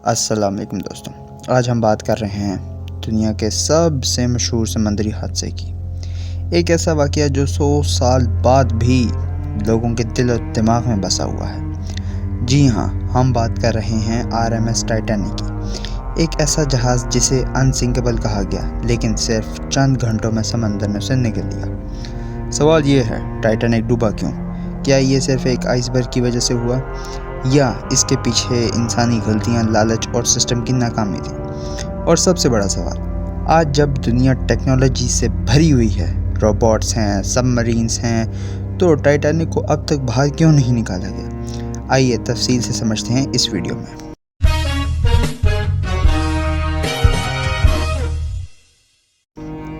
अस्सलाम वालेकुम दोस्तों, आज हम बात कर रहे हैं दुनिया के सबसे मशहूर समंदरी हादसे की। एक ऐसा वाक़या जो 100 साल बाद भी लोगों के दिल और दिमाग में बसा हुआ है। जी हाँ, हम बात कर रहे हैं RMS टाइटैनिक की। एक ऐसा जहाज़ जिसे अनसिंकेबल कहा गया, लेकिन सिर्फ चंद घंटों में समंदर में से निकल लिया। सवाल ये है, टाइटैनिक डूबा क्यों? क्या ये सिर्फ एक आइसबर्ग की वजह से हुआ, या इसके पीछे इंसानी गलतियां, लालच और सिस्टम की नाकामी थी? और सबसे बड़ा सवाल, आज जब दुनिया टेक्नोलॉजी से भरी हुई है, रोबोट्स हैं, सबमरीन्स हैं, तो टाइटैनिक को अब तक बाहर क्यों नहीं निकाला गया? आइए तफसील से समझते हैं इस वीडियो में।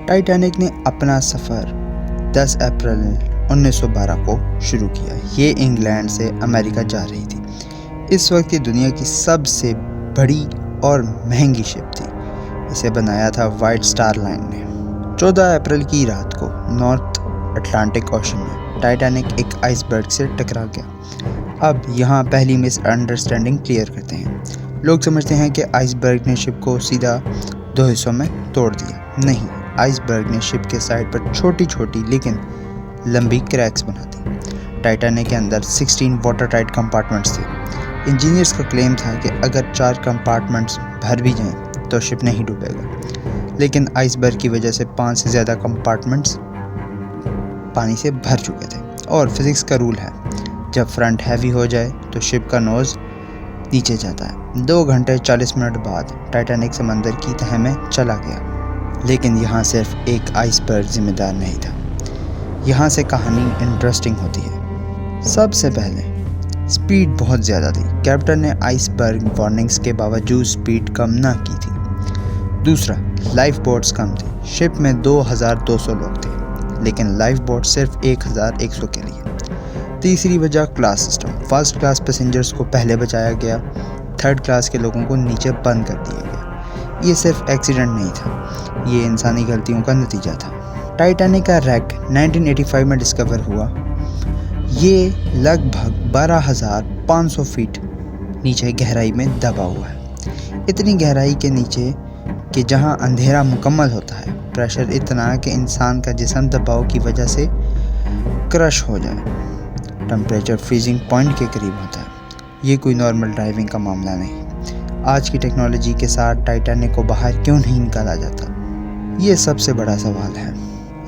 टाइटैनिक ने अपना सफ़र 10 अप्रैल 1912 को शुरू किया। ये इंग्लैंड से अमेरिका जा रही थी। इस वक्त की दुनिया की सबसे बड़ी और महंगी शिप थी। इसे बनाया था वाइट स्टार लाइन ने। 14 अप्रैल की रात को नॉर्थ अटलांटिक ओशन में टाइटैनिक एक आइसबर्ग से टकरा गया। अब यहाँ पहली मिसअंडरस्टैंडिंग क्लियर करते हैं। लोग समझते हैं कि आइसबर्ग ने शिप को सीधा 2 हिस्सों में तोड़ दिया। नहीं, आइसबर्ग ने शिप के साइड पर छोटी छोटी लेकिन लंबी क्रैक्स बना दी। टाइटैनिक के अंदर 16 वाटर टाइट कंपार्टमेंट्स थे। इंजीनियर्स का क्लेम था कि अगर 4 कंपार्टमेंट्स भर भी जाएं तो शिप नहीं डूबेगा, लेकिन आइसबर्ग की वजह से 5 से ज़्यादा कंपार्टमेंट्स पानी से भर चुके थे। और फिज़िक्स का रूल है, जब फ्रंट हैवी हो जाए तो शिप का नोज़ नीचे जाता है। 2 घंटे 40 मिनट बाद टाइटैनिक समंदर की तह में चला गया। लेकिन यहाँ सिर्फ एक आइसबर्ग जिम्मेदार नहीं था। यहाँ से कहानी इंटरेस्टिंग होती है। सबसे पहले स्पीड बहुत ज़्यादा थी। कैप्टन ने आइसबर्ग वार्निंग्स के बावजूद स्पीड कम ना की थी। दूसरा, लाइफ बोट्स कम थी। शिप में 2200 लोग थे, लेकिन लाइफ बोट सिर्फ 1100 के लिए। तीसरी वजह class system. First class passengers को पहले बचाया गया, थर्ड क्लास के लोगों को नीचे बंद कर दिया गया। ये सिर्फ एक्सीडेंट नहीं था, ये इंसानी गलतियों का नतीजा था। टाइटैनिक का रैक 1985 में डिस्कवर हुआ। ये लगभग 12,500 फीट नीचे गहराई में दबा हुआ है। इतनी गहराई के नीचे कि जहां अंधेरा मुकम्मल होता है, प्रेशर इतना कि इंसान का जिस्म दबाव की वजह से क्रश हो जाए। टेम्परेचर फ्रीजिंग पॉइंट के करीब होता है। ये कोई नॉर्मल ड्राइविंग का मामला नहीं। आज की टेक्नोलॉजी के साथ टाइटैनिक को बाहर क्यों नहीं निकाला जाता? ये सबसे बड़ा सवाल है।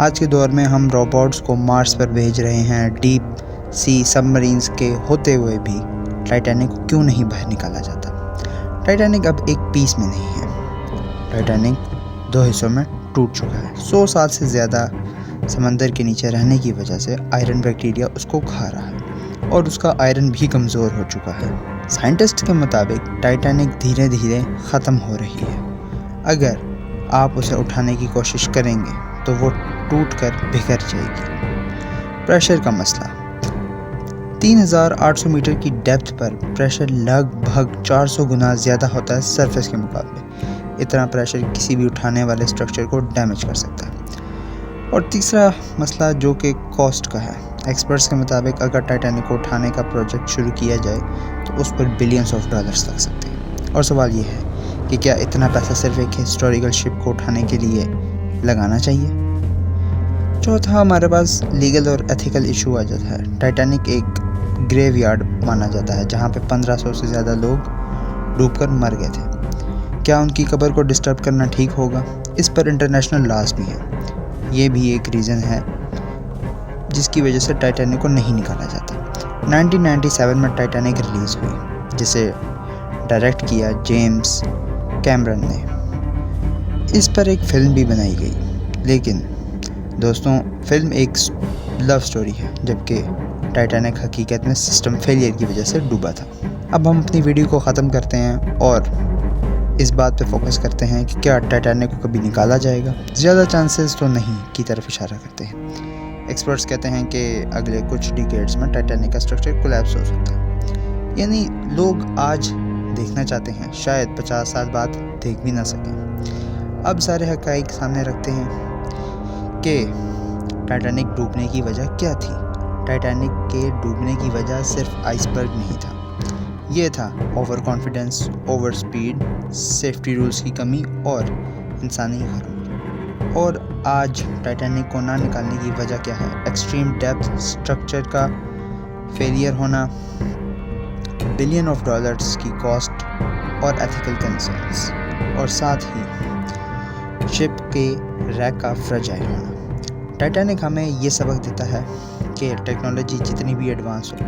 आज के दौर में हम रोबोट्स को मार्स पर भेज रहे हैं। डीप सी सबमरीन्स के होते हुए भी टाइटैनिक को क्यों नहीं बाहर निकाला जाता? टाइटैनिक अब एक पीस में नहीं है। टाइटैनिक 2 हिस्सों में टूट चुका है। 100 साल से ज़्यादा समंदर के नीचे रहने की वजह से आयरन बैक्टीरिया उसको खा रहा है और उसका आयरन भी कमज़ोर हो चुका है। साइंटिस्ट के मुताबिक टाइटैनिक धीरे धीरे ख़त्म हो रही है। अगर आप उसे उठाने की कोशिश करेंगे तो वो टूटकर बिखर जाएगी। प्रेशर का मसला। 3800 मीटर की डेप्थ पर प्रेशर लगभग 400 गुना ज़्यादा होता है सरफेस के मुकाबले। इतना प्रेशर किसी भी उठाने वाले स्ट्रक्चर को डैमेज कर सकता है। और तीसरा मसला जो कि कॉस्ट का है। एक्सपर्ट्स के मुताबिक अगर टाइटैनिक को उठाने का प्रोजेक्ट शुरू किया जाए तो उस पर बिलियंस ऑफ डॉलर्स लग सकते हैं। और सवाल ये है कि क्या इतना पैसा सिर्फ एक हिस्टोरिकल शिप को उठाने के लिए लगाना चाहिए? चौथा, हमारे पास लीगल और एथिकल इशू आ जाता है। टाइटैनिक एक ग्रेवयार्ड माना जाता है, जहाँ पे 1500 से ज़्यादा लोग डूबकर मर गए थे। क्या उनकी कब्र को डिस्टर्ब करना ठीक होगा? इस पर इंटरनेशनल लॉज भी हैं। ये भी एक रीज़न है जिसकी वजह से टाइटैनिक को नहीं निकाला जाता। 1997 में टाइटैनिक रिलीज़ हुई, जिसे डायरेक्ट किया जेम्स कैमरन ने। इस पर एक फ़िल्म भी बनाई गई, लेकिन दोस्तों फिल्म एक लव स्टोरी है, जबकि टाइटैनिक हकीकत में सिस्टम फेलियर की वजह से डूबा था। अब हम अपनी वीडियो को ख़त्म करते हैं और इस बात पे फोकस करते हैं कि क्या टाइटैनिक को कभी निकाला जाएगा। ज़्यादा चांसेस तो नहीं की तरफ इशारा करते हैं। एक्सपर्ट्स कहते हैं कि अगले कुछ डिकेड्स में टाइटैनिक का स्ट्रक्चर कोलैप्स हो सकता है। यानी लोग आज देखना चाहते हैं, शायद 50 साल बाद देख भी ना सकें। अब सारे हक़ाइक़ सामने रखते हैं कि टाइटैनिक डूबने की वजह क्या थी। टाइटैनिक के डूबने की वजह सिर्फ आइसबर्ग नहीं था। ये था over confidence, over speed, safety rules की कमी और इंसानी गरूर। और आज टाइटैनिक को ना निकालने की वजह क्या है? एक्सट्रीम डेप्थ, स्ट्रक्चर का फेलियर होना, बिलियन ऑफ डॉलर्स की कॉस्ट और एथिकल कंसर्न्स, और साथ ही शिप के रैक का फ्रेजाइल होना। टाइटैनिक हमें ये सबक देता है कि टेक्नोलॉजी जितनी भी एडवांस हो,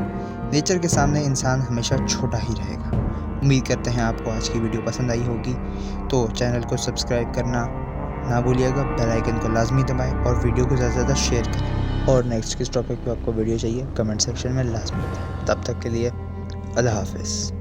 नेचर के सामने इंसान हमेशा छोटा ही रहेगा। उम्मीद करते हैं आपको आज की वीडियो पसंद आई होगी, तो चैनल को सब्सक्राइब करना ना भूलिएगा, बेल आइकन को लाजमी दबाएं और वीडियो को ज़्यादा से ज़्यादा शेयर करें। और नेक्स्ट किस टॉपिक पे आपको वीडियो चाहिए कमेंट सेक्शन में लाजमी बताएं। तब तक के लिए अल्लाह हाफ़िज़।